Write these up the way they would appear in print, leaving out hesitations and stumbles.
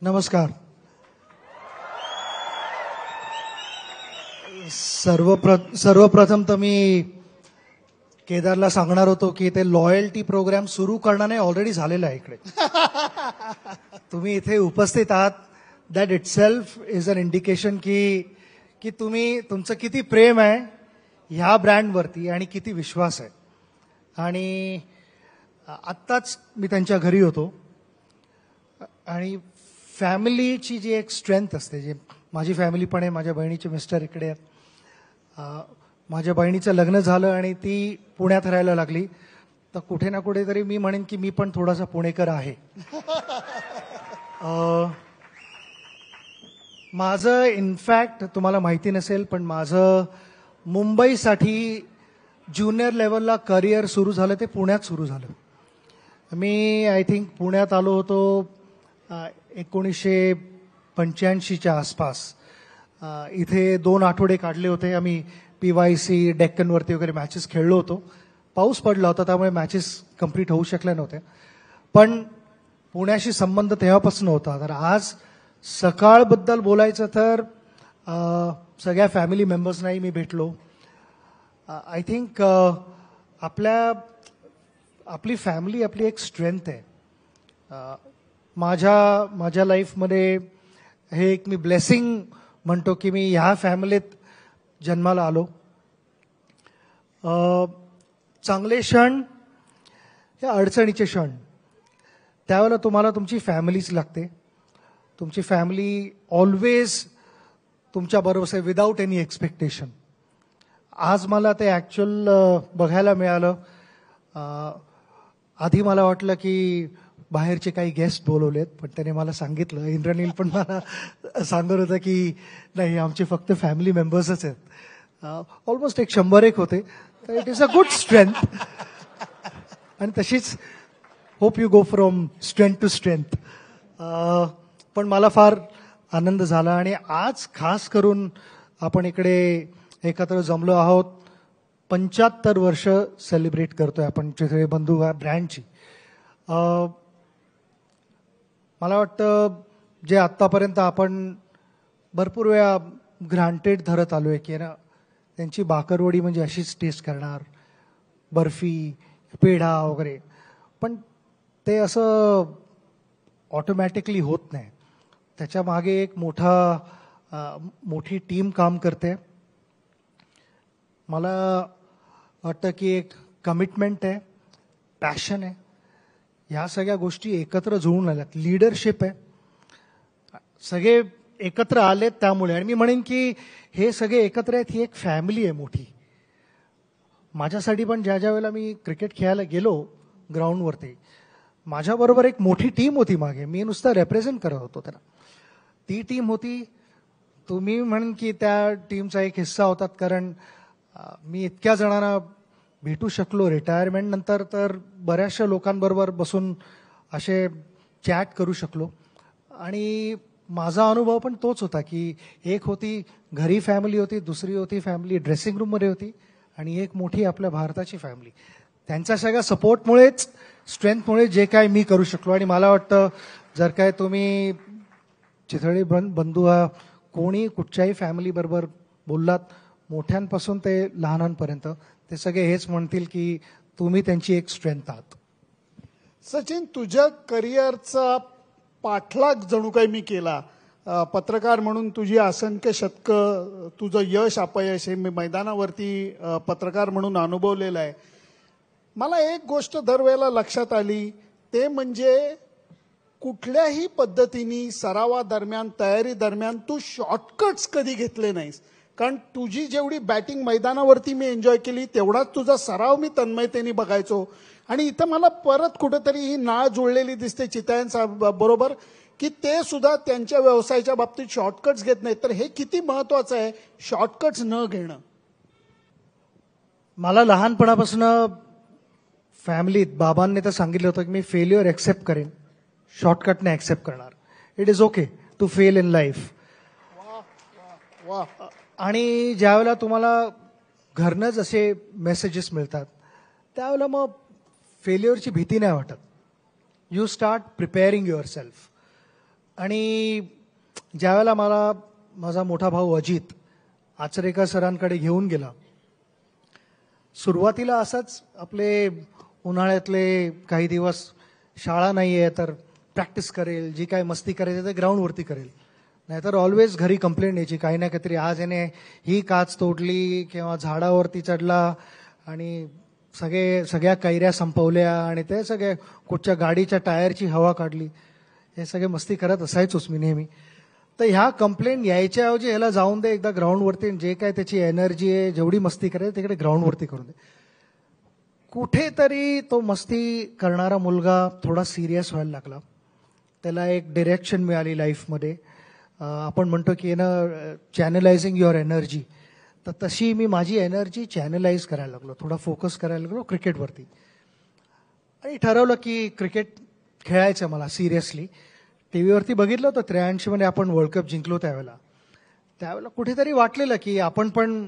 नमस्कार. सर्वप्रथम तर मी केदारला सांगणार होतो की ते लॉयल्टी प्रोग्राम सुरू करण्याने ऑलरेडी झालेला आहे इकडे. तुम्ही इथे उपस्थित आहात, that itself is an indication की तुमचं किती प्रेम आहे ह्या ब्रँडवरती आणि किती विश्वास आहे. आणि आत्ताच मी त्यांच्या घरी होतो आणि फॅमिलीची जी एक स्ट्रेंथ असते, जे माझी फॅमिली पण आहे, माझ्या बहिणीचे मिस्टर इकडे आहेत, माझ्या बहिणीचं लग्न झालं आणि ती पुण्यात राहायला लागली, तर कुठे ना कुठेतरी मी म्हणेन की मी पण थोडासा पुणेकर आहे. माझं इनफॅक्ट तुम्हाला माहिती नसेल पण माझं मुंबईसाठी ज्युनियर लेवलला करिअर सुरू झालं ते पुण्यात सुरू झालं. मी आय थिंक पुण्यात आलो होतो 1985च्या आसपास. इथे 2 आठवडे काढले होते. आम्ही PYC डेक्कनवरती वगैरे मॅचेस खेळलो होतो. पाऊस पडला होता त्यामुळे मॅचेस कंप्लीट होऊ शकल्या नव्हत्या, पण पुण्याशी संबंध तेव्हापासून होता. तर आज सकाळबद्दल बोलायचं तर सगळ्या फॅमिली मेंबर्सनाही मी भेटलो. आय थिंक आपली फॅमिली आपली एक स्ट्रेंथ आहे. माझ्या लाईफमध्ये हे एक मी ब्लेसिंग म्हणतो की मी ह्या फॅमिलीत जन्माला आलो. चांगले क्षण हे अडचणीचे क्षण, त्यावेळेला तुम्हाला तुमची फॅमिलीच लागते. तुमची फॅमिली ऑलवेज तुमच्याबरोबर आहे विदाऊट एनी एक्सपेक्टेशन. आज मला ते ॲक्च्युअल बघायला मिळालं. आधी मला वाटलं की बाहेरचे काही गेस्ट बोलवलेत, पण त्याने मला सांगितलं, इंद्रनील पण मला सांगत होतं की नाही, आमचे फक्त फॅमिली मेंबर्सच आहेत. ऑलमोस्ट 100 होते. तर it is a good strength. आणि तशीच hope you go from strength to strength. पण मला फार आनंद झाला आणि आज खास करून आपण इकडे एकत्र जमलो आहोत. 75 वर्ष सेलिब्रेट करतोय आपण चितळे बंधू ब्रँडची. मला वाटतं जे आत्तापर्यंत आपण भरपूर वेळा ग्रांटेड धरत आलोय की ना, त्यांची बाकरवडी म्हणजे अशीच टेस्ट करणार, बर्फी, पेढा वगैरे, पण ते असं ऑटोमॅटिकली होत नाही. त्याच्या मागे एक मोठी टीम काम करते. मला वाटतं की एक कमिटमेंट आहे, पॅशन आहे, ह्या सगळ्या गोष्टी एकत्र जुळून आल्यात. लीडरशिप आहे, सगळे एकत्र आलेत त्यामुळे. आणि मी म्हणेन की हे सगळे एकत्र आहेत, ही एक फॅमिली आहे मोठी. माझ्यासाठी पण ज्या वेळेला मी क्रिकेट खेळायला गेलो ग्राउंडवरती, माझ्याबरोबर एक मोठी टीम होती मागे. मी नुसतं रेप्रेझेंट करत होतो त्याला. ती टीम होती. तुम्ही म्हणेन की त्या टीमचा एक हिस्सा होतात, कारण मी इतक्या जणांना भेटू शकलो रिटायरमेंट नंतर. तर बऱ्याचशा लोकांबरोबर बसून असे चॅट करू शकलो. आणि माझा अनुभव पण तोच होता की एक होती घरी फॅमिली होती, दुसरी होती फॅमिली ड्रेसिंग रूममध्ये होती, आणि एक मोठी आपल्या भारताची फॅमिली. त्यांच्या सगळ्या सपोर्टमुळेच, स्ट्रेंथमुळे जे काय मी करू शकलो. आणि मला वाटतं जर काय तुम्ही चितळे बंधू कोणी कुठच्याही फॅमिलीबरोबर बोललात, मोठ्यांपासून ते लहानांपर्यंत, ते सगळे हेच म्हणतील की तुम्ही त्यांची एक स्ट्रेंथ आहात. सचिन, तुझ्या करिअरचा पाठलाग जणू काही मी केला. पत्रकार म्हणून तुझी असंख्य शतकं, तुझं यश अपयश हे मी मैदानावरती पत्रकार म्हणून अनुभवलेलं आहे. मला एक गोष्ट दरवेळेला लक्षात आली, ते म्हणजे कुठल्याही पद्धतीने सरावादरम्यान, तयारी दरम्यान तू शॉर्टकट्स कधी घेतले नाहीस. कारण तुझी जेवढी बॅटिंग मैदानावरती मी एन्जॉय केली, तेवढाच तुझा सराव मी तन्मयतेने बघायचो. आणि इथं मला परत कुठेतरी ही नाळ जुळलेली दिसते चितळ्यांबरोबर, की ते सुद्धा त्यांच्या व्यवसायाच्या बाबतीत शॉर्टकट्स घेत नाहीत. तर हे किती महत्वाचं आहे, शॉर्टकट्स न घेणं. मला लहानपणापासून फॅमिलीत बाबांनी तर सांगितलं होतं की मी फेल्युअर एक्सेप्ट करेन, शॉर्टकटने एक्सेप्ट करणार. It is okay to fail in life. आणि ज्यावेळेला तुम्हाला घरनं जसे मेसेजेस मिळतात, त्यावेळेला मग फेल्युअरची भीती नाही वाटत. You start preparing your self. आणि ज्यावेळेला मला माझा मोठा भाऊ अजित आचरेकर सरांकडे घेऊन गेला, सुरुवातीला असाच आपले उन्हाळ्यातले काही दिवस शाळा नाही आहे तर प्रॅक्टिस करेल, जी काय मस्ती करेल ते ग्राउंडवरती करेल, नाहीतर ऑलवेज घरी कंप्लेंट यायची काही ना काहीतरी, आज याने ही काच तोडली किंवा झाडावरती चढला आणि सगळ्या कैऱ्या संपवल्या आणि ते सगळे कुठच्या गाडीच्या टायरची हवा काढली, हे सगळे मस्ती करत असायचोच मी नेहमी. तर ह्या कंप्लेंट यायच्याऐवजी ह्याला जाऊन दे एकदा ग्राउंडवरती, जे काय त्याची एनर्जी आहे, जेवढी मस्ती करायची तिकडे ग्राउंडवरती करून दे. कुठेतरी तो मस्ती करणारा मुलगा थोडा सिरियस व्हायला लागला, त्याला एक डिरेक्शन मिळाली लाईफमध्ये. आपण म्हणतो की चॅनलायझिंग युअर एनर्जी, तर तशी मी माझी एनर्जी चॅनलाइज करायला लागलो, थोडा फोकस करायला लागलो क्रिकेटवरती आणि ठरवलं की क्रिकेट खेळायचं मला सिरियसली. टी व्हीवरती बघितलं होतं 83 मध्ये आपण वर्ल्ड कप जिंकलो, त्यावेळेला कुठेतरी वाटलेलं की आपण पण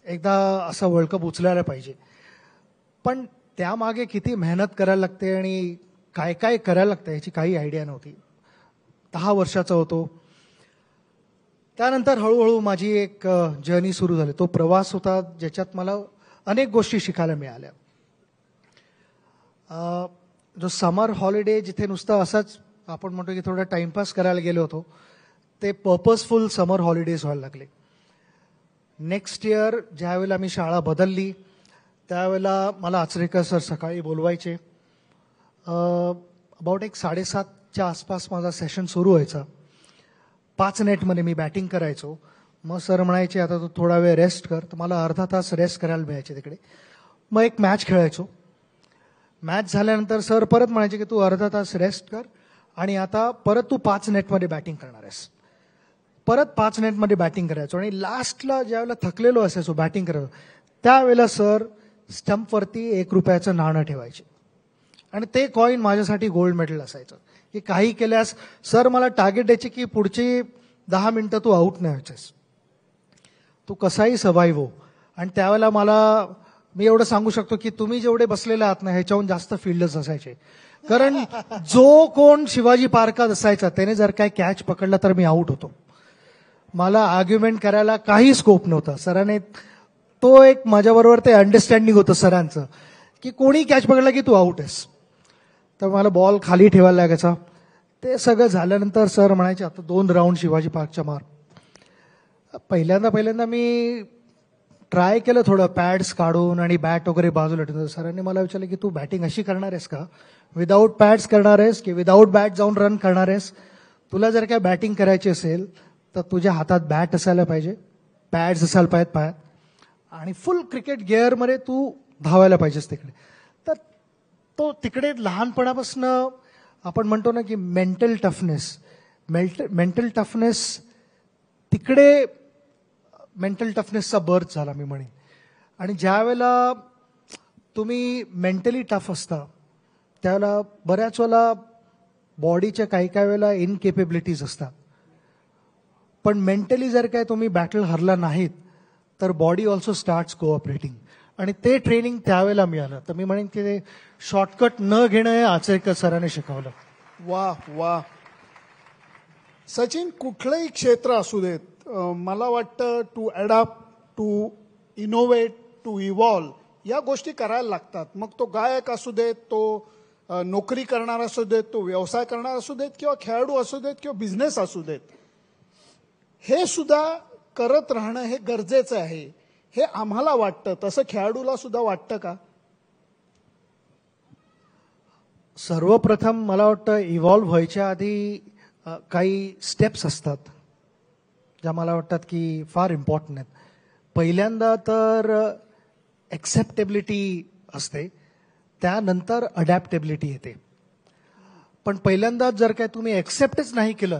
एकदा असा वर्ल्ड कप उचलायला पाहिजे. पण त्यामागे किती मेहनत करायला लागते आणि काय काय करायला लागतं याची काही आयडिया नव्हती. 10 वर्षाचा होतो. त्यानंतर हळूहळू माझी एक जर्नी सुरू झाली. तो प्रवास होता ज्याच्यात मला अनेक गोष्टी शिकायला मिळाल्या. जो समर हॉलिडे जिथे नुसतं असंच आपण म्हणतो की थोडा टाइमपास करायला गेलो होतो, ते पर्पजफुल समर हॉलिडेज व्हायला लागले. नेक्स्ट इयर ज्यावेळेला मी शाळा बदलली त्यावेळेला मला आचरेकर सर सकाळी बोलवायचे. अबाउट एक 7:30च्या आसपास माझा सेशन सुरू व्हायचा. 5 नेटमध्ये मी बॅटिंग करायचो. मग सर म्हणायचे आता तू थोडा वेळ रेस्ट कर, तर मला अर्धा तास रेस्ट करायला मिळायचे तिकडे. मग एक मॅच खेळायचो. मॅच झाल्यानंतर सर परत म्हणायचे की तू अर्धा तास रेस्ट कर आणि आता परत तू 5 नेटमध्ये बॅटिंग करणार आहेस. परत 5 नेटमध्ये बॅटिंग करायचो आणि लास्टला ज्यावेळेला थकलेलो असायचो बॅटिंग करायचो त्यावेळेला सर स्टंपवरती 1 रुपयाचं नाणं ठेवायचे आणि ते कॉईन माझ्यासाठी गोल्ड मेडल असायचं. की काही केल्यास सर मला टार्गेट द्यायचे की पुढची 10 मिनिटं तू आऊट नाही व्हायचेस, तू कसाही सर्व्हाइव्ह हो. आणि त्यावेळेला मी एवढं सांगू शकतो की तुम्ही जेवढे बसलेले आहात ना ह्याच्याहून जास्त फील्डर्स असायचे. कारण जो कोण शिवाजी पार्कात असायचा त्याने जर काय कॅच पकडला तर मी आऊट होतो. मला आर्ग्युमेंट करायला काही स्कोप नव्हता. सरांने तो एक माझ्याबरोबर ते अंडरस्टँडिंग होतं सरांचं की कोणी कॅच पकडला की तू आऊट आहेस. तर मला बॉल खाली ठेवायला लागायचा. ते सगळं झाल्यानंतर सर म्हणायचे आता 2 राऊंड शिवाजी पार्कच्या मार. पहिल्यांदा मी ट्राय केलं थोडं पॅड्स काढून आणि बॅट वगैरे बाजूला ठेवून. सरांनी मला विचारलं की तू बॅटिंग अशी करणार आहेस का, विदाऊट पॅड्स करणार आहेस की विदाऊट बॅट जाऊन रन करणार आहेस. तुला जर काय बॅटिंग करायची असेल तर तुझ्या हातात बॅट असायला पाहिजे, पॅड्स असायला पाहिजेत पायात आणि फुल क्रिकेट गिअरमध्ये तू धावायला पाहिजेस तिकडे. तर तो तिकडे लहानपणापासून आपण म्हणतो ना की मेंटल टफनेस तिकडे मेंटल टफनेसचा बर्थ झाला मी म्हणेन. आणि ज्या वेळेला तुम्ही मेंटली टफ असता त्यावेळेला बऱ्याच वेळेला बॉडीच्या काही वेळेला इनकेपेबिलिटीज असतात, पण मेंटली जर काय तुम्ही बॅटल हरला नाहीत तर बॉडी ऑल्सो स्टार्ट्स कोऑपरेटिंग. आणि ते ट्रेनिंग त्यावेळेला मिळालं. तर मी म्हणेन की ते शॉर्टकट न घेणं हे आचरेकर सरांनी शिकवलं. वा वा. सचिन, कुठलंही क्षेत्र असू देत, मला वाटतं to adapt, to innovate, to evolve या गोष्टी करायला लागतात. मग तो गायक असू देत, तो नोकरी करणारा असू देत, तो व्यवसाय करणारा असू देत किंवा खेळाडू असू देत किंवा बिझनेस असू देत, हे सुद्धा करत राहणं हे गरजेचं आहे हे आम्हाला वाटतं. तसं खेळाडूला सुद्धा वाटतं का? सर्वप्रथम मला वाटतं इव्हॉल्व्ह व्हायच्या आधी काही स्टेप्स असतात ज्या मला वाटतात की फार इम्पॉर्टंट आहेत. पहिल्यांदा तर ॲक्सेप्टेबिलिटी असते, त्यानंतर अडॅप्टेबिलिटी येते. पण पहिल्यांदा जर काय तुम्ही ॲक्सेप्टच नाही केलं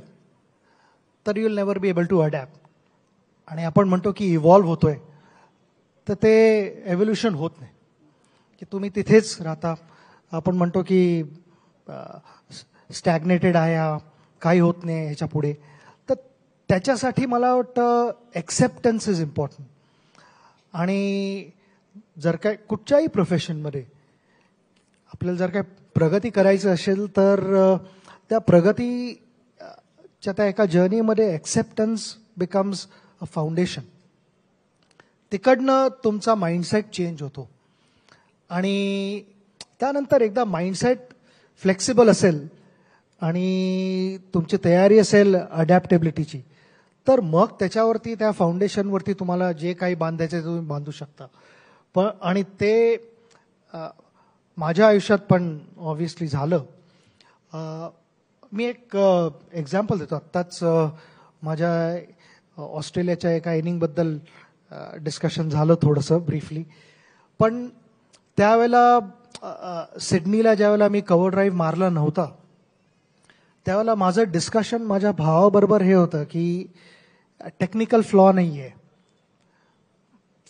तर you will never be able to adapt. आणि आपण म्हणतो की इव्हॉल्व्ह होतोय तर ते एव्होल्युशन होत नाही की तुम्ही तिथेच राहता. आपण म्हणतो की स्टॅग्नेटेड आहे, काही होत नाही ह्याच्या पुढे. तर त्याच्यासाठी मला वाटतं ॲक्सेप्टन्स इज इम्पॉर्टंट. आणि जर काय कुठच्याही प्रोफेशनमध्ये आपल्याला जर काय प्रगती करायची असेल तर त्या प्रगती त्या एका जर्नीमध्ये एक्सेप्टन्स बिकम्स अ फाउंडेशन. तिकडनं तुमचा माइंडसेट चेंज होतो आणि त्यानंतर एकदा माइंडसेट फ्लेक्सिबल असेल आणि तुमची तयारी असेल अडॅप्टेबिलिटीची, तर मग त्याच्यावरती त्या फाउंडेशनवरती तुम्हाला जे काही बांधायचं ते तुम्ही बांधू शकता. पण आणि ते माझ्या आयुष्यात पण ऑब्व्हियसली झालं. मी एक एक्झाम्पल देतो. आत्ताच माझ्या ऑस्ट्रेलियाच्या एका इनिंगबद्दल डिस्कशन झालं थोडंसं ब्रीफली. पण त्यावेळेला सिडनीला ज्यावेळेला मी कव्हर ड्राईव्ह मारला नव्हता, त्यावेळेला माझं डिस्कशन माझ्या भावाबरोबर हे होतं की टेक्निकल फ्लॉ नाही आहे.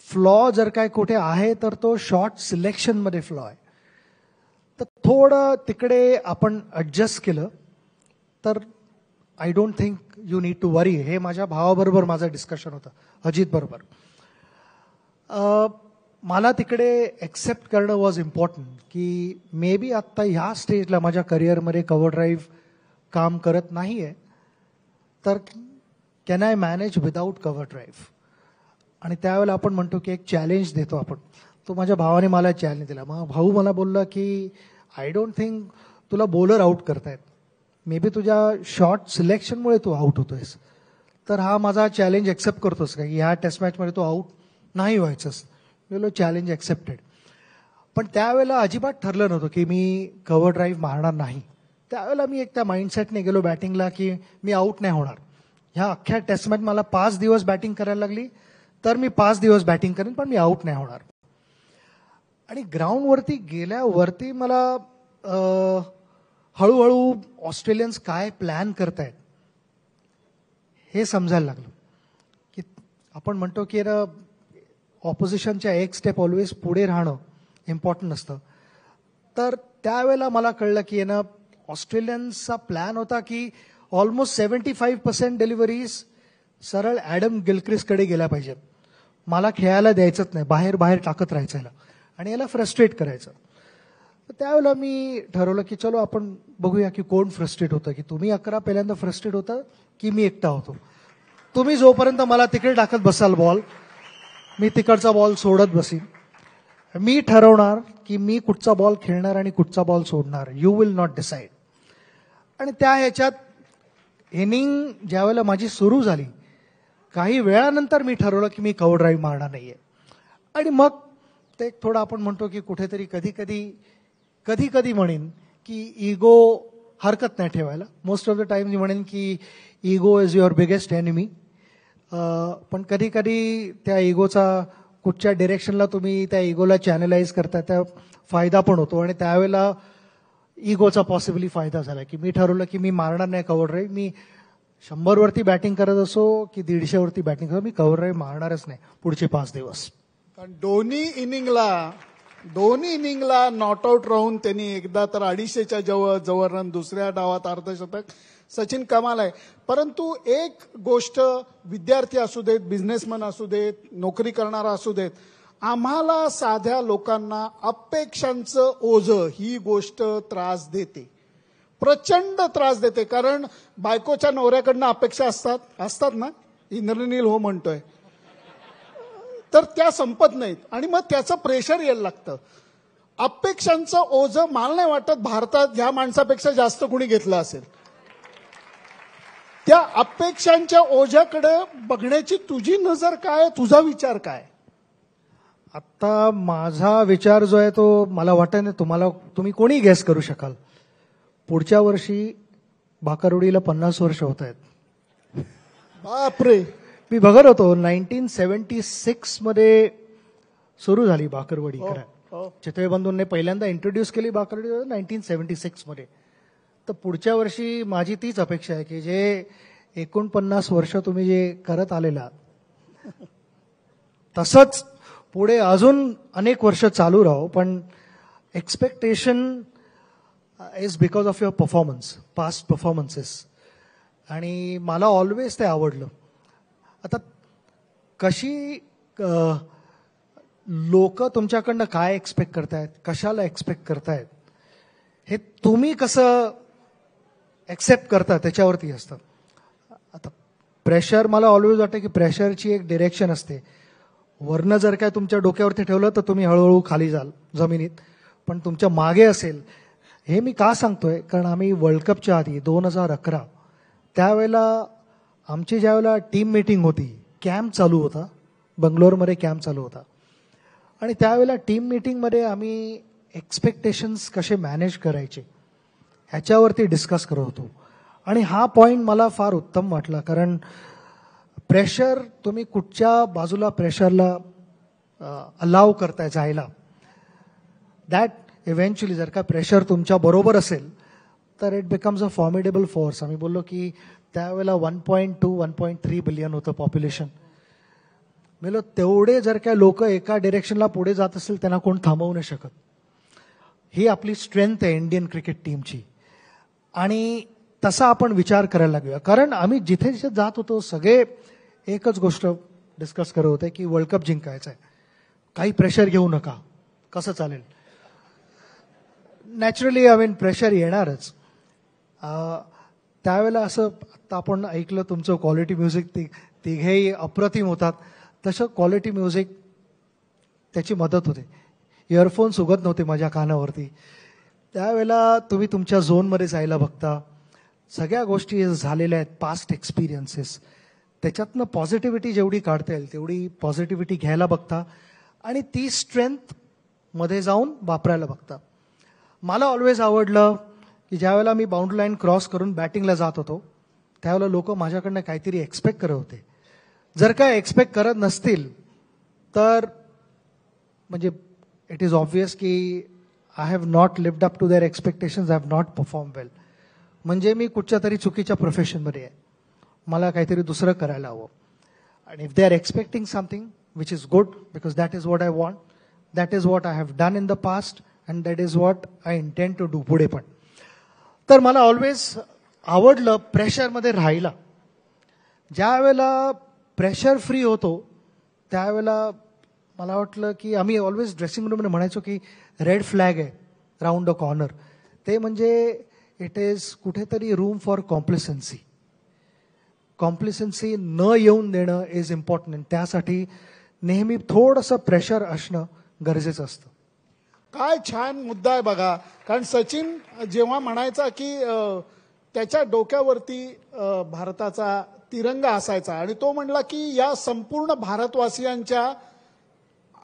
फ्लॉ जर काय कुठे आहे तर तो शॉट सिलेक्शनमध्ये फ्लॉ आहे. तर थोडं तिकडे आपण ॲडजस्ट केलं तर I don't think you need to worry. हे माझ्या भावाबरोबर माझं डिस्कशन होतं, अजित बरोबर. मला तिकडे एक्सेप्ट करणं वॉज इम्पॉर्टंट की मे बी आत्ता ह्या स्टेजला माझ्या करिअरमध्ये कव्हर ड्राईव्ह काम करत नाही आहे, तर can I manage without cover drive. आणि त्यावेळेला आपण म्हणतो की एक चॅलेंज देतो आपण. तो माझ्या भावाने मला चॅलेंज दिला. मग भाऊ मला बोलला की आय डोंट थिंक तुला बॉलर आउट करतायत, मे बी तुझ्या शॉट सिलेक्शनमुळे तू आउट होतोयस. तर हा माझा चॅलेंज एक्सेप्ट करतोस का की ह्या टेस्ट मॅचमध्ये तू आउट नाही व्हायचंस. बोलो चॅलेंज एक्सेप्टेड. पण त्यावेळेला अजिबात ठरलं नव्हतं की मी कव्हर ड्राईव्ह मारणार नाही. त्यावेळेला मी एक त्या माइंडसेटने गेलो बॅटिंगला की मी आउट नाही होणार. ह्या अख्ख्या टेस्ट मॅच मला 5 दिवस बॅटिंग करायला लागली तर मी 5 दिवस बॅटिंग करेन, पण मी आउट नाही होणार. आणि ग्राउंडवरती गेल्यावरती मला हळूहळू ऑस्ट्रेलियन्स काय प्लॅन करतायत हे समजायला लागलं. की आपण म्हणतो की ऑपोजिशनच्या एक स्टेप ऑलवेज पुढे राहणं इम्पॉर्टंट असतं. तर त्यावेळेला मला कळलं की ऑस्ट्रेलियन्सचा प्लॅन होता की ऑलमोस्ट 75% डिलिव्हरीज सरळ ॲडम गिलक्रिस्टकडे गेल्या पाहिजेत. मला खेळायला द्यायचंच नाही, बाहेर बाहेर टाकत राहायचं याला आणि याला फ्रस्ट्रेट करायचं. तर त्यावेळेला मी ठरवलं की चलो आपण बघूया की कोण फ्रस्ट्रेट होतं, की तुम्ही 11 पहिल्यांदा फ्रस्ट्रेट होता की मी एकटा होतो. तुम्ही जोपर्यंत मला तिकडे टाकत बसाल बॉल, मी तिकडचा बॉल सोडत बसीन. मी ठरवणार की मी कुठचा बॉल खेळणार आणि कुठचा बॉल सोडणार. You will not decide. आणि त्या ह्याच्यात इनिंग ज्यावेळेला माझी सुरू झाली, काही वेळानंतर मी ठरवलं की मी कव्हर ड्राईव्ह मारणार नाहीये. आणि मग ते थोडं आपण म्हणतो की कुठेतरी कधी कधी म्हणेन की इगो हरकत नाही ठेवायला. मोस्ट ऑफ द टाइम मी म्हणेन की ego is your biggest enemy. पण कधी कधी त्या इगोचा कुठच्या डिरेक्शनला तुम्ही त्या इगोला चॅनलाइज करता त्या फायदा पण होतो. आणि त्यावेळेला इगोचा पॉसिबली फायदा झाला की मी ठरवलं की मी मारणार नाही कव्हर ड्राईव्ह. मी 100 वरती बॅटिंग करत असो की 150 वरती बॅटिंग करत, मी कव्हर ड्राईव्ह मारणारच नाही पुढचे 5 दिवस. कारण दोन्ही इनिंगला नॉट आउट राहून त्यांनी एकदा तर 250च्या जवळ रन, दुसऱ्या डावात अर्धशतक. सचिन कमाल आहे. परंतु एक गोष्ट, विद्यार्थी असू देत, बिझनेसमन असू देत, नोकरी करणारा असू देत, आम्हाला साध्या लोकांना अपेक्षांचं ओझं ही गोष्ट त्रास देते, प्रचंड त्रास देते. कारण बायकोच्या नवऱ्याकडनं अपेक्षा असतात ना, इंद्रनील हो म्हणतोय, तर त्या संपत नाहीत आणि मग त्याचं प्रेशर यायला लागतं. अपेक्षांचं ओझं मला नाही वाटत भारतात ह्या माणसापेक्षा जास्त कुणी घेतलं असेल. त्या अपेक्षांच्या ओझ्याकडे बघण्याची तुझी नजर काय, तुझा विचार काय? आता माझा विचार जो आहे तो मला वाटत नाही तुम्ही कोणी गेस करू शकाल. पुढच्या वर्षी भाकरवडीला 50 वर्ष होत आहेत. बापरे. मी बघत होतो 1976 मध्ये सुरू झाली भाकरवडी. चितळे बंधूंनी पहिल्यांदा इंट्रोड्यूस केली भाकरवडी 1976 मध्ये. तर पुढच्या वर्षी माझी तीच अपेक्षा आहे की जे 49 वर्ष तुम्ही जे करत आलेला तसंच पुढे अजून अनेक वर्ष चालू राहो. पण expectation is because of your performance, past performances. आणि मला ऑलवेज ते आवडलं. आता कशी लोक तुमच्याकडनं काय एक्सपेक्ट करतायत, कशाला एक्सपेक्ट करतायत, हे तुम्ही कसं एक्सेप्ट करता त्याच्यावरती असतं. प्रेशर मला ऑलवेज वाटतं की प्रेशरची एक डिरेक्शन असते. वरनं जर काय तुमच्या डोक्यावरती ठेवलं तर तुम्ही हळूहळू खाली जाल जमिनीत, पण तुमच्या मागे असेल. हे मी का सांगतोय, कारण आम्ही वर्ल्ड कपच्या आधी 2011 त्यावेळेला आमची ज्यावेळेला टीम मीटिंग होती, कॅम्प चालू होता, बंगलोरमध्ये कॅम्प चालू होता, आणि त्यावेळेला टीम मीटिंगमध्ये आम्ही एक्सपेक्टेशन्स कसे मॅनेज करायचे ह्याच्यावरती डिस्कस करत होतो. आणि हा पॉईंट मला फार उत्तम वाटला, कारण प्रेशर तुम्ही कुठच्या बाजूला प्रेशरला अलाव करताय जायला, दॅट इव्हेंच्युअली जर का प्रेशर तुमच्या बरोबर असेल तर it becomes a formidable force. आम्ही बोललो की त्यावेळेला 1.2 1.3 बिलियन होतं पॉप्युलेशन. म्हणजे तेवढे जर काय लोक एका डिरेक्शनला पुढे जात असेल त्यांना कोण थांबवू नाही शकत. ही आपली स्ट्रेंथ आहे इंडियन क्रिकेट टीमची, आणि तसा आपण विचार करायला लागूया. कारण आम्ही जिथे जिथे जात होतो सगळे एकच गोष्ट डिस्कस करत होते की वर्ल्ड कप जिंकायचा आहे, काही प्रेशर घेऊ नका. कसं चालेल? नॅचरली प्रेशर येणारच. त्यावेळेला असं आता आपण ऐकलं तुमचं क्वालिटी म्युझिक तिघेही अप्रतिम होतात, तसं क्वालिटी म्युझिक त्याची मदत होते. इयरफोन्स उगत नव्हते माझ्या कानावरती. त्यावेळेला तुम्ही तुमच्या झोनमध्ये जायला बघता, सगळ्या गोष्टी झालेल्या आहेत, पास्ट एक्सपिरियन्सेस, त्याच्यातनं पॉझिटिव्हिटी जेवढी काढता येईल तेवढी पॉझिटिव्हिटी घ्यायला बघता आणि ती स्ट्रेंथ मध्ये जाऊन वापरायला बघता. मला ऑलवेज आवडलं की ज्यावेळेला मी बाउंड्री लाईन क्रॉस करून बॅटिंगला जात होतो त्यावेळेला लोक माझ्याकडनं काहीतरी एक्सपेक्ट करत होते. जर काय एक्सपेक्ट करत नसतील तर म्हणजे इट इज ऑब्वियस की I have not lived up to their expectations, I have not perform well. म्हणजे मी कुठच्या तरी चुकीच्या प्रोफेशनमध्ये आहे, मला काहीतरी दुसरं करायला हवं. आणि if they are expecting something which is good, because that is what I want, that is what I have done in the past and that is what I intend to do पुढे पण. तर मला always आवडलं प्रेशरमध्ये राहायला. ज्या वेळेला pressure free होतो त्यावेळेला मला वाटलं की आम्ही ऑलवेज ड्रेसिंग रूममध्ये म्हणायचो की रेड फ्लॅग आहे राऊंड अ कॉर्नर. ते म्हणजे इट इज कुठेतरी रूम फॉर कॉम्प्लिसन्सी. कॉम्प्लिसन्सी न येऊन देणं इज इम्पॉर्टंट. त्यासाठी नेहमी थोडंसं प्रेशर असणं गरजेचं असतं. काय छान मुद्दा आहे बघा. कारण सचिन जेव्हा म्हणायचा की त्याच्या डोक्यावरती भारताचा तिरंगा असायचा आणि तो म्हणला की या संपूर्ण भारतवासियांच्या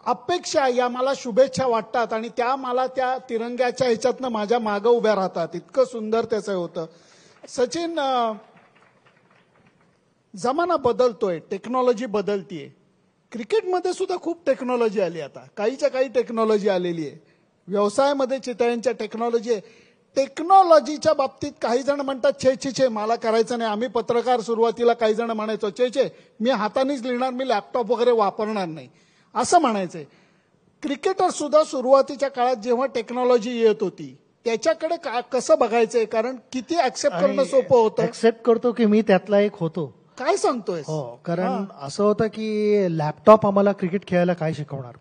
अपेक्षा या मला शुभेच्छा वाटतात आणि त्या मला त्या तिरंग्याच्या ह्याच्यातनं माझ्या मागं उभ्या राहतात. इतकं सुंदर त्याचं होतं. सचिन, जमाना बदलतोय, टेक्नॉलॉजी बदलतीये. क्रिकेटमध्ये सुद्धा खूप टेक्नॉलॉजी आली. आता काहीच्या काही टेक्नॉलॉजी आलेली आहे. व्यवसायामध्ये चितळ्यांच्या टेक्नॉलॉजी आहे. टेक्नॉलॉजीच्या बाबतीत काही जण म्हणतात छे छे मला करायचं नाही. आम्ही पत्रकार सुरुवातीला काही जण म्हणायचो छे मी हातानेच लिहिणार, मी लॅपटॉप वगैरे वापरणार नाही असं म्हणायचंय. क्रिकेटर सुद्धा सुरुवातीच्या काळात जेव्हा टेक्नॉलॉजी येत होती त्याच्याकडे कसं बघायचंय, कारण किती ऍक्सेप्ट करणं सोपं होतं. ऍक्सेप्ट करतो की मी त्यातला एक होतो. काय सांगतोय? हो, कारण असं होतं की लॅपटॉप आम्हाला क्रिकेट खेळायला काय शिकवणार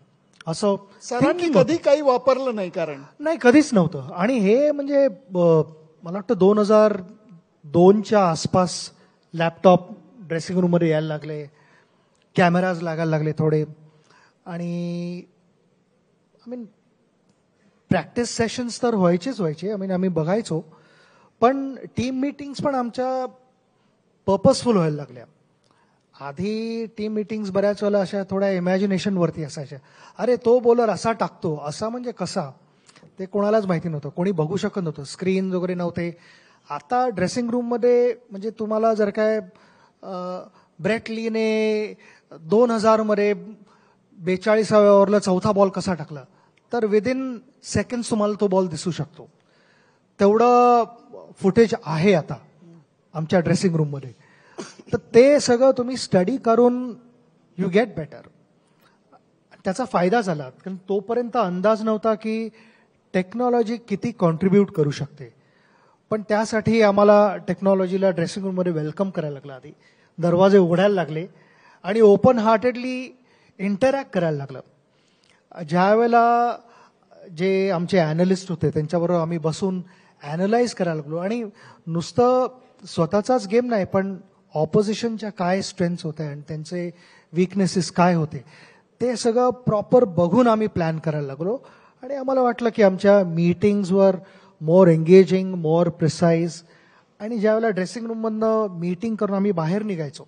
असं सरांनी कधी काही वापरलं नाही. कारण नाही, कधीच नव्हतं. आणि हे म्हणजे मला वाटतं 2002च्या आसपास लॅपटॉप ड्रेसिंग रूममध्ये यायला लागले, कॅमेराज लागायला लागले थोडे. आणि प्रॅक्टिस सेशन्स तर व्हायचे. आम्ही बघायचो, पण टीम मीटिंग्स पण आमच्या पर्पजफुल व्हायला लागल्या. आधी टीम मीटिंग्स बऱ्याच वेळेला अशा थोड्या इमॅजिनेशनवरती असायच्या. अरे तो बॉलर असा टाकतो, असा म्हणजे कसा, ते कोणालाच माहिती नव्हतं, कोणी बघू शकत नव्हतं, स्क्रीन वगैरे नव्हते. आता ड्रेसिंग रूममध्ये म्हणजे तुम्हाला जर काय ब्रेट लीने 2000 42व्या ओव्हरला चौथा बॉल कसा टाकला तर विदिन सेकंड्स तुम्हाला तो बॉल दिसू शकतो. तेवढं फुटेज आहे आता आमच्या ड्रेसिंग रूममध्ये. तर ते सगळं तुम्ही स्टडी करून यू गेट बेटर. त्याचा फायदा झाला, कारण तोपर्यंत अंदाज नव्हता की टेक्नॉलॉजी किती कॉन्ट्रीब्यूट करू शकते. पण त्यासाठी आम्हाला टेक्नॉलॉजीला ड्रेसिंग रूममध्ये वेलकम करायला लागला. आधी दरवाजे उघडायला लागले आणि ओपन हार्टेडली इंटरॅक्ट करायला लागलं. ज्यावेळेला जे आमचे ॲनालिस्ट होते त्यांच्याबरोबर आम्ही बसून ॲनलाइज करायला लागलो. आणि नुसतं स्वतःचाच गेम नाही, पण ऑपोजिशनच्या काय स्ट्रेंथ्स होत्या आणि त्यांचे विकनेसेस काय होते ते सगळं प्रॉपर बघून आम्ही प्लॅन करायला लागलो. आणि आम्हाला वाटलं की आमच्या मीटिंग्सवर मोर एंगेजिंग, मोर प्रिसाईज, आणि ज्यावेळेला ड्रेसिंग रूममधनं मीटिंग करून आम्ही बाहेर निघायचो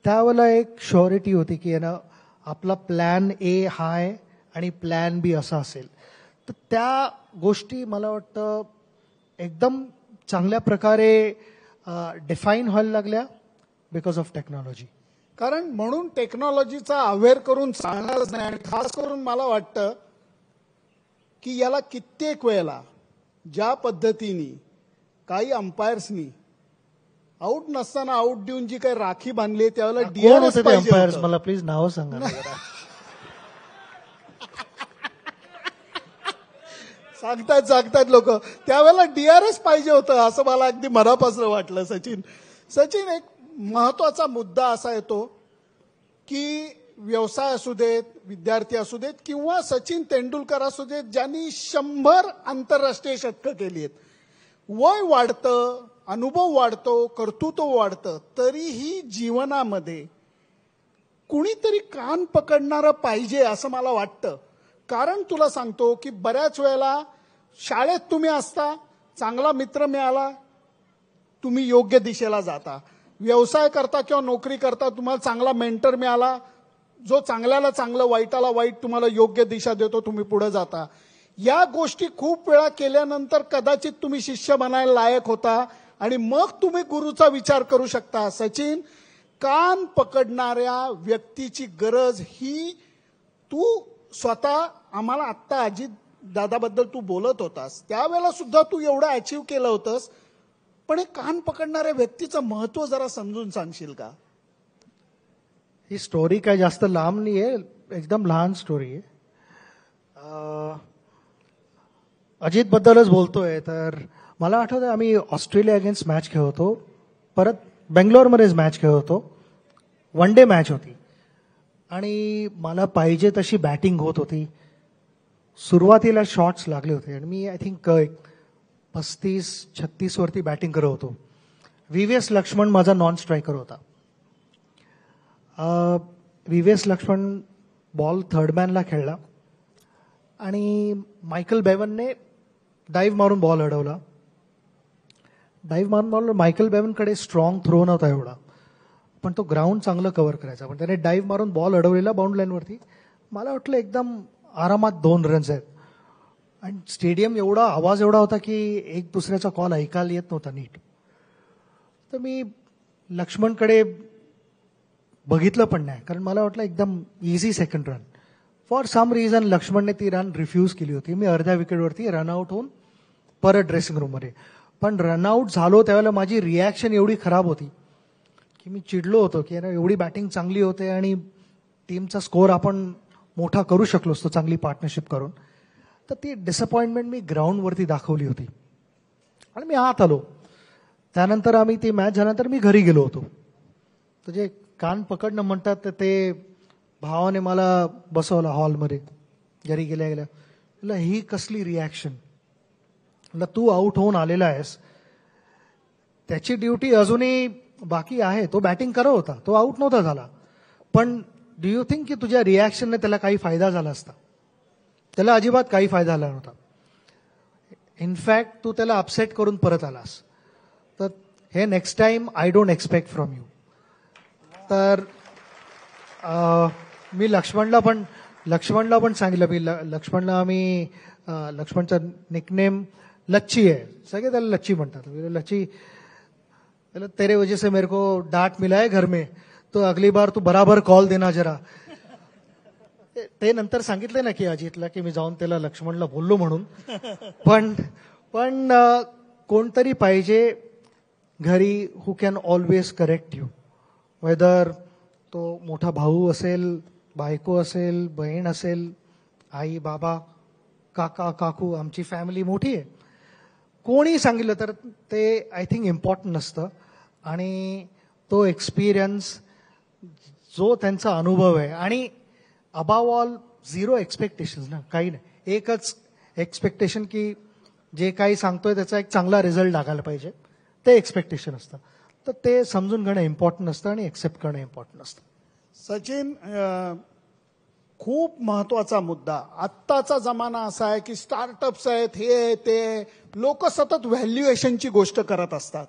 त्यावेळेला एक श्युरिटी होती की आपला प्लॅन ए हा आहे आणि प्लॅन बी असा असेल. तर त्या गोष्टी मला वाटतं एकदम चांगल्या प्रकारे डिफाईन व्हायला लागल्या बिकॉज ऑफ टेक्नॉलॉजी. कारण म्हणून टेक्नॉलॉजीचा अवेअर करून सांगणारच नाही. आणि खास करून मला वाटतं की याला कित्येक वेळेला ज्या पद्धतीने काही अंपायर्सनी आऊट नसताना आऊट देऊन जी काही राखी बांधली त्यावेळेला डीआरएस पाहिजे अंपायर्स होतं. मला प्लीज नाव सांगा ना जरा. सांगतात लोक त्यावेळेला डीआरएस पाहिजे होतं असं मला अगदी मनापासून वाटलं. सचिन एक महत्वाचा मुद्दा असा येतो की व्यवसाय असू देत, विद्यार्थी असू देत किंवा सचिन तेंडुलकर असू देत ज्यांनी 100 आंतरराष्ट्रीय शतकं केली आहेत, वय वाढतं, अनुभव वाढतो, कर्तृत्व वाढतं, तरीही जीवनामध्ये कुणीतरी कान पकडणारं पाहिजे असं मला वाटतं. कारण तुला सांगतो की बऱ्याच वेळेला शाळेत तुम्ही असता, चांगला मित्र मिळाला, तुम्ही योग्य दिशेला जाता. व्यवसाय करता किंवा नोकरी करता तुम्हाला चांगला मेंटर मिळाला, जो चांगल्याला चांगलं, वाईटाला वाईट तुम्हाला योग्य दिशा देतो, तुम्ही पुढे जाता. या गोष्टी खूप वेळा केल्यानंतर कदाचित तुम्ही शिष्य बनायला लायक होता आणि मग तुम्ही गुरुचा विचार करू शकता. सचिन, कान पकडणाऱ्या व्यक्तीची गरज ही तू स्वतः आम्हाला आत्ता अजित दादाबद्दल तू बोलत होतास त्यावेळेला सुद्धा तू एवढं अचीव्ह केलं होतंस, पण हे कान पकडणाऱ्या व्यक्तीचं महत्व जरा समजून सांगशील का? ही स्टोरी काय जास्त लांब नाही आहे, एकदम लहान स्टोरी आहे. अजित बद्दलच बोलतोय तर मला आठवतं आम्ही ऑस्ट्रेलिया अगेन्स्ट मॅच खेळत होतो, परत बेंगलोरमध्येच मॅच खेळत होतो. वन डे मॅच होती आणि मला पाहिजे तशी बॅटिंग होत होती. सुरुवातीला शॉट्स लागले होते आणि मी आय थिंक 35-36 वरती बॅटिंग करत होतो. व्हीव्हीएस लक्ष्मण माझा नॉन स्ट्रायकर होता. व्हीव्हीएस लक्ष्मण बॉल थर्ड मॅनला खेळला आणि मायकल बेवनने डाईव्ह मारून बॉल अडवला. डाईव्ह मारून बॉल, मायकल बेवनकडे स्ट्रॉंग थ्रो नव्हता एवढा, पण तो ग्राउंड चांगलं कव्हर करायचा. पण त्याने डाईव्ह मारून बॉल अडवलेला बाउंड लाईनवरती. मला वाटलं एकदम आरामात 2 रन्स आहेत आणि स्टेडियम एवढा आवाज एवढा होता की एक दुसऱ्याचा कॉल ऐकायला येत नव्हता नीट. तर मी लक्ष्मणकडे बघितलं पण नाही, कारण मला वाटलं एकदम easy second run. For some reason लक्ष्मणने ती रन रिफ्यूज केली होती. मी अर्ध्या विकेटवरती रनआउट होऊन परत ड्रेसिंग रूममध्ये. पण रनआउट झालो त्यावेळेला माझी रिॲक्शन एवढी खराब होती की मी चिडलो होतो की एवढी बॅटिंग चांगली होते आणि टीमचा स्कोअर आपण मोठा करू शकलो असतो चांगली पार्टनरशिप करून. तर ती डिसअपॉइंटमेंट मी ग्राउंडवरती दाखवली होती आणि मी आत आलो. त्यानंतर आम्ही ती मॅच झाल्यानंतर मी घरी गेलो होतो. तर जे कान पकडणं म्हणतात तर ते भावाने मला बसवलं हॉलमध्ये. घरी गेल्या गेल्या म्हटलं ही कसली रिॲक्शन. म्हटलं तू आऊट होऊन आलेला आहेस, त्याची ड्युटी अजूनही बाकी आहे. तो बॅटिंग करत होता, तो आऊट नव्हता झाला, पण डू यू थिंक की तुझ्या रिॲक्शनने त्याला काही फायदा झाला असता? त्याला अजिबात काही फायदा झाला नव्हता. इनफॅक्ट तू त्याला अपसेट करून परत आलास. तर हे next time I don't expect from you. तर मी लक्ष्मणला पण सांगितलं. मी लक्ष्मणला आम्ही लक्ष्मणचा निकनेम लच्ची आहे, सगळे त्याला लच्ची म्हणतात. लच्ची, तेरे वजह से मेरे को डांट मिला है घर में, तो अगली बार तू बराबर कॉल देना जरा. ते नंतर सांगितले ना की अजितला की मी जाऊन त्याला लक्ष्मणला बोललो म्हणून. पण कोणतरी पाहिजे घरी who can always correct you. Whether तो मोठा भाऊ असेल, बायको असेल, बहीण असेल, आई बाबा, काका काकू, आमची फॅमिली मोठी आहे. कोणी सांगितलं तर ते आय थिंक इम्पॉर्टंट नसतं. आणि तो एक्सपिरियन्स, जो त्यांचा अनुभव आहे, आणि अबाव ऑल 0 एक्सपेक्टेशन्स ना, काही नाही. एकच एक्सपेक्टेशन की जे काही सांगतोय त्याचा एक चांगला रिझल्ट लागायला पाहिजे, ते एक्सपेक्टेशन असतं. तर ते समजून घेणं इम्पॉर्टंट असतं आणि एक्सेप्ट करणं इम्पॉर्टंट असतं. सचिन, खूप महत्वाचा मुद्दा. आत्ताचा जमाना असा आहे की स्टार्टअप्स आहेत, हे आहे, ते आहे. लोक सतत व्हॅल्युएशनची गोष्ट करत असतात.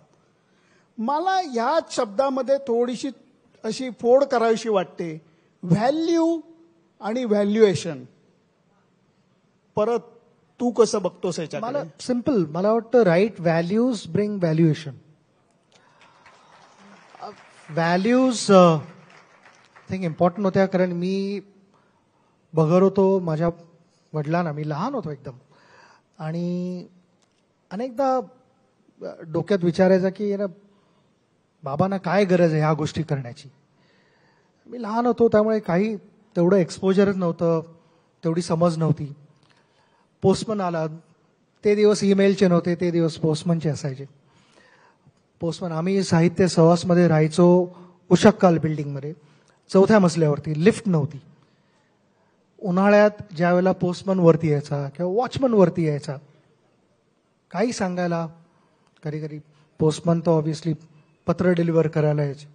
मला या शब्दामध्ये थोडीशी अशी फोड करावीशी वाटते. व्हॅल्यू आणि व्हॅल्युएशन, परत तू कसं बघतोस मला याच्याकडे? सिम्पल, मला वाटतं right values bring valuation. Values think important होत्या, कारण मी बघत होतो माझ्या वडिलांना, मी लहान होतो एकदम, आणि अनेकदा डोक्यात विचारायचा की ना बाबांना काय गरज आहे ह्या गोष्टी करण्याची. मी लहान होतो त्यामुळे काही तेवढं एक्सपोजरच नव्हतं, तेवढी समज नव्हती. पोस्टमन आला, ते दिवस ईमेलचे नव्हते, ते दिवस पोस्टमनचे असायचे. पोस्टमन, आम्ही साहित्य सहवासमध्ये राहायचो उशक्काल बिल्डिंगमध्ये, 4थ्या मजल्यावरती, लिफ्ट नव्हती. उन्हाळ्यात ज्या वेळेला पोस्टमन वरती यायचा किंवा वॉचमन वरती यायचा काही सांगायला, कधी कधी पोस्टमन तर ऑब्व्हियसली पत्र डिलिव्हर करायला यायचे,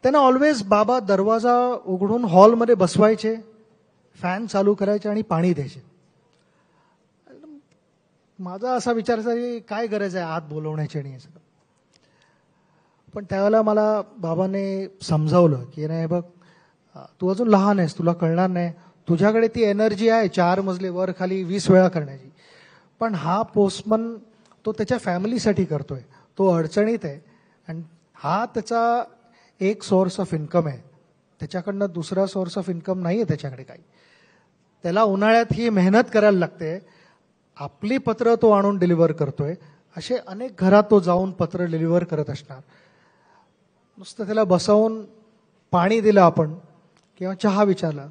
त्यांना ऑलवेज बाबा दरवाजा उघडून हॉलमध्ये बसवायचे, फॅन चालू करायचे आणि पाणी द्यायचे. माझा असा विचार असा की काय गरज आहे आत बोलवण्याची आणि हे सगळं. पण त्यावेळेला मला बाबाने समजावलं की नाही बघ, तू अजून लहान आहेस, तुला कळणार नाही, तुझ्याकडे ती एनर्जी आहे 4 मजले वर खाली 20 वेळा करण्याची, पण हा पोस्टमन तो त्याच्या फॅमिलीसाठी करतोय, तो अडचणीत आहे आणि हा त्याचा एक सोर्स ऑफ इन्कम आहे, त्याच्याकडनं दुसरा सोर्स ऑफ इन्कम नाही आहे त्याच्याकडे काही. त्याला उन्हाळ्यात ही मेहनत करायला लागते, आपली पत्र तो आणून डिलिव्हर करतोय. असे अनेक घरात तो जाऊन पत्र डिलिव्हर करत असणार. नुसतं त्याला बसवून पाणी दिलं आपण किंवा चहा विचारला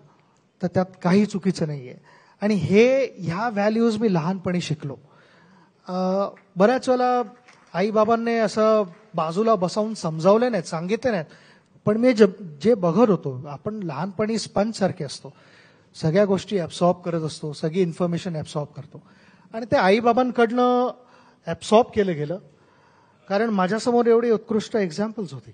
तर त्यात काही चुकीचं नाहीये. आणि ह्या व्हॅल्यूज मी लहानपणी शिकलो. बऱ्याच वेळेला आई बाबांनी असं बाजूला बसवून समजावले नाहीत, सांगितले नाहीत, पण मी जे बघत होतो, आपण लहानपणी स्पंज सारखे असतो, सगळ्या गोष्टी ऍब्सॉर्ब करत असतो, सगळी इन्फॉर्मेशन ऍब्सॉर्ब करतो, आणि ते आई बाबांकडनं ऍब्सॉर्ब केलं गेलं, कारण माझ्यासमोर एवढी उत्कृष्ट एक्झाम्पल्स होती.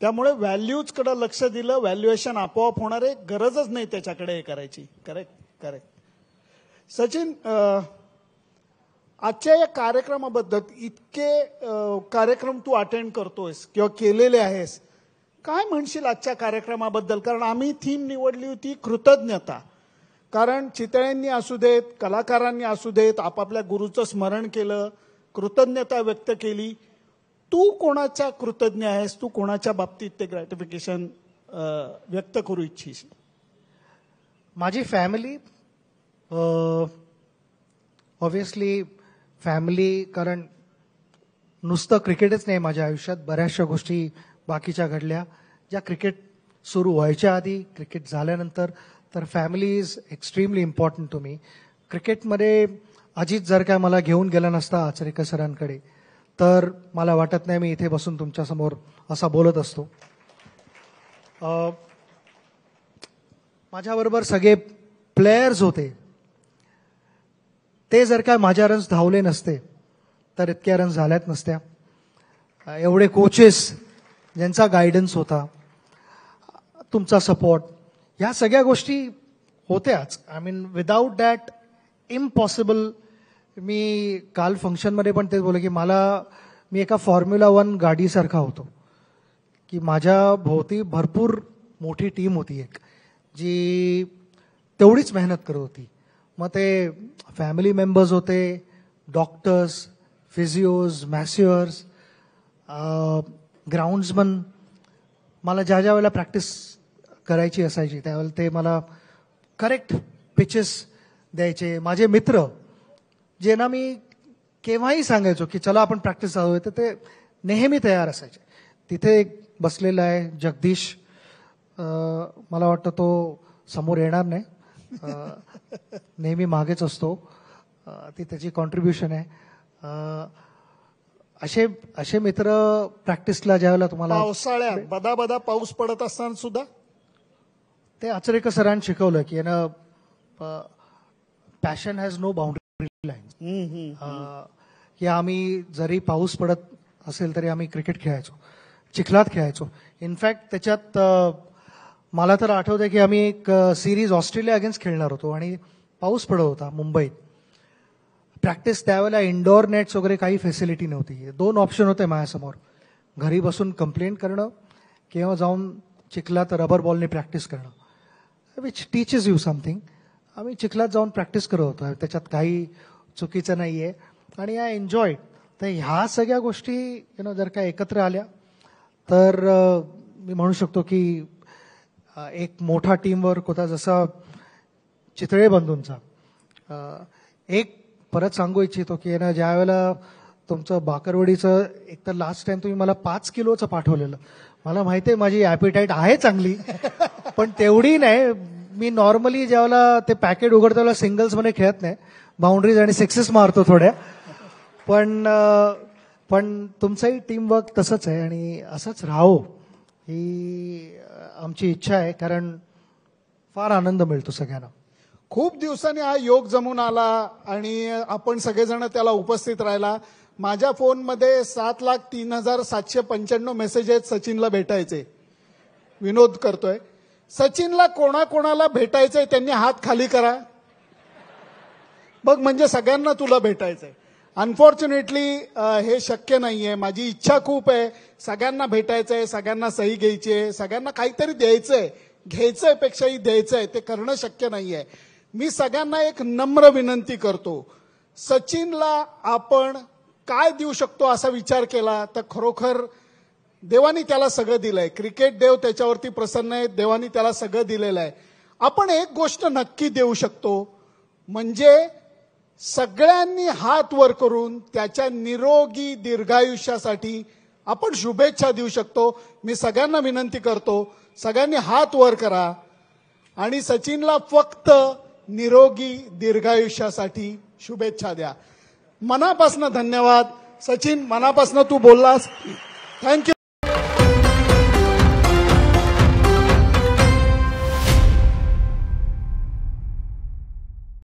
त्यामुळे व्हॅल्यूजकडे लक्ष दिलं, व्हॅल्युएशन आपोआप होणार आहे, गरजच नाही त्याच्याकडे हे करायची. Correct correct. सचिन, आजच्या या कार्यक्रमाबद्दल, इतके कार्यक्रम तू अटेंड करतोयस किंवा केलेले आहेस, काय म्हणशील आजच्या कार्यक्रमाबद्दल? कारण आम्ही थीम निवडली होती कृतज्ञता. कारण चितळ्यांनी असू देत, कलाकारांनी असू देत, आपापल्या गुरुचं स्मरण केलं, कृतज्ञता व्यक्त केली. तू कोणाच्या कृतज्ञ आहेस? तू कोणाच्या बाबतीत ते ग्रॅटिफिकेशन व्यक्त करू इच्छिस? माझी फॅमिली, ऑब्व्हियसली फॅमिली, कारण नुसतं क्रिकेटच नाही माझ्या आयुष्यात, बऱ्याचशा गोष्टी बाकीच्या घडल्या ज्या क्रिकेट सुरू व्हायच्या आधी, क्रिकेट झाल्यानंतर. तर family is extremely important to me. क्रिकेटमध्ये अजित जर काय मला घेऊन गेला नसता आचरेकर सरांकडे, तर मला वाटत नाही मी इथे बसून तुमच्यासमोर असा बोलत असतो. माझ्याबरोबर सगळे प्लेयर्स होते, ते जर काय माझ्या रन्स धावले नसते तर इतक्या रन्स झाल्याच नसत्या. एवढे कोचेस ज्यांचा गायडन्स होता, तुमचा सपोर्ट, ह्या सगळ्या गोष्टी होत्याच. I mean without that impossible. मी काल फंक्शनमध्ये पण तेच बोलले की मी एका फॉर्म्युला 1 गाडीसारखा होतो, की माझ्या भोवती भरपूर मोठी टीम होती एक, जी तेवढीच मेहनत करत होती. मग ते फॅमिली मेंबर्स होते, डॉक्टर्स, फिजिओज, मॅस्युअर्स, ग्राउंड्समन. मला ज्या वेळेला प्रॅक्टिस करायची असायची त्यावेळेला ते मला करेक्ट पिचेस द्यायचे. माझे मित्र, जे ना मी केव्हाही सांगायचो की चला आपण प्रॅक्टिस चालू, तर ते नेहमी तयार असायचे. तिथे एक बसलेला आहे जगदीश, मला वाटतं तो समोर येणार नाही, नेहमी मागेच असतो, ती त्याची कॉन्ट्रीब्युशन आहे. असे मित्र प्रॅक्टिसला ज्यावेळेला तुम्हाला पावसाळ्यात बदा पाऊस पडत असताना सुद्धा ते आचरेकर सरांनी शिकवलं की passion has no boundary line. की आम्ही जरी पाऊस पडत असेल तरी आम्ही क्रिकेट खेळायचो, चिखलात खेळायचो. इनफॅक्ट त्याच्यात मला तर आठवतंय की आम्ही एक सिरीज ऑस्ट्रेलिया अगेन्स्ट खेळणार होतो आणि पाऊस पडत होता मुंबईत. प्रॅक्टिस त्यावेळेला इंडोर नेट्स वगैरे काही फॅसिलिटी नव्हती. 2 ऑप्शन होते माझ्यासमोर, घरी बसून कंप्लेंट करणं किंवा जाऊन चिखलात रबर बॉलने प्रॅक्टिस करणं, विच टीचेस यू समथिंग. आम्ही चिखलात जाऊन प्रॅक्टिस करत होतो, त्याच्यात काही चुकीचं नाही आहे आणि आय एन्जॉय. तर ह्या सगळ्या गोष्टी जर का एकत्र आल्या तर मी म्हणू शकतो की एक मोठा टीमवर्क होता. जसा चितळे बंधूंचा एक परत सांगू इच्छितो की ज्या वेळेला तुमचं बाकरवडीचं एक तर लास्ट टाइम तुम्ही मला 5 किलोचं पाठवलेलं. मला माहिती आहे माझी ॲपिटाईट आहे चांगली, पण तेवढी नाही. मी नॉर्मली ज्यावेळेला ते पॅकेट उघडतो त्यावेळेला सिंगल्समध्ये खेळत नाही, बाउंड्रीज आणि सिक्सेस मारतो थोड्या. पण तुमचंही टीमवर्क तसंच आहे आणि असंच राहो ही आमची इच्छा आहे, कारण फार आनंद मिळतो सगळ्यांना. खूप दिवसांनी हा योग जमून आला आणि आपण सगळेजण त्याला उपस्थित राहिला. माझ्या फोनमध्ये 7,03,795 मेसेज आहेत सचिनला भेटायचे. विनोद करतोय, सचिनला कोणाकोणाला भेटायचंय त्यांनी हात खाली करा बघ, म्हणजे सगळ्यांना तुला भेटायचंय. अनफॉर्च्युनेटली हे शक्य नाहीये. माझी इच्छा खूप आहे, सगळ्यांना भेटायचंय, सगळ्यांना सही घ्यायची आहे, सगळ्यांना काहीतरी द्यायचंय, घ्यायचंय पेक्षाही द्यायचंय, ते करणं शक्य नाहीये. मी सगळ्यांना एक नम्र विनंती करतो, सचिनला आपण काय देऊ शकतो असा विचार केला तर खरोखर देवानी त्याला सगळं दिलंय. क्रिकेट देव त्याच्यावरती प्रसन्न आहे, देवानी त्याला सगळं दिलेलं आहे. आपण एक गोष्ट नक्की देऊ शकतो, म्हणजे सगळ्यांनी हात वर करून त्याच्या निरोगी दीर्घायुष्यासाठी आपण शुभेच्छा देऊ शकतो. मी सगळ्यांना विनंती करतो, सगळ्यांनी हात वर करा आणि सचिनला फक्त निरोगी दीर्घायुष्यासाठी शुभेच्छा द्या. मनापासून धन्यवाद सचिन, मनापासून तू बोललास, थँक्यू.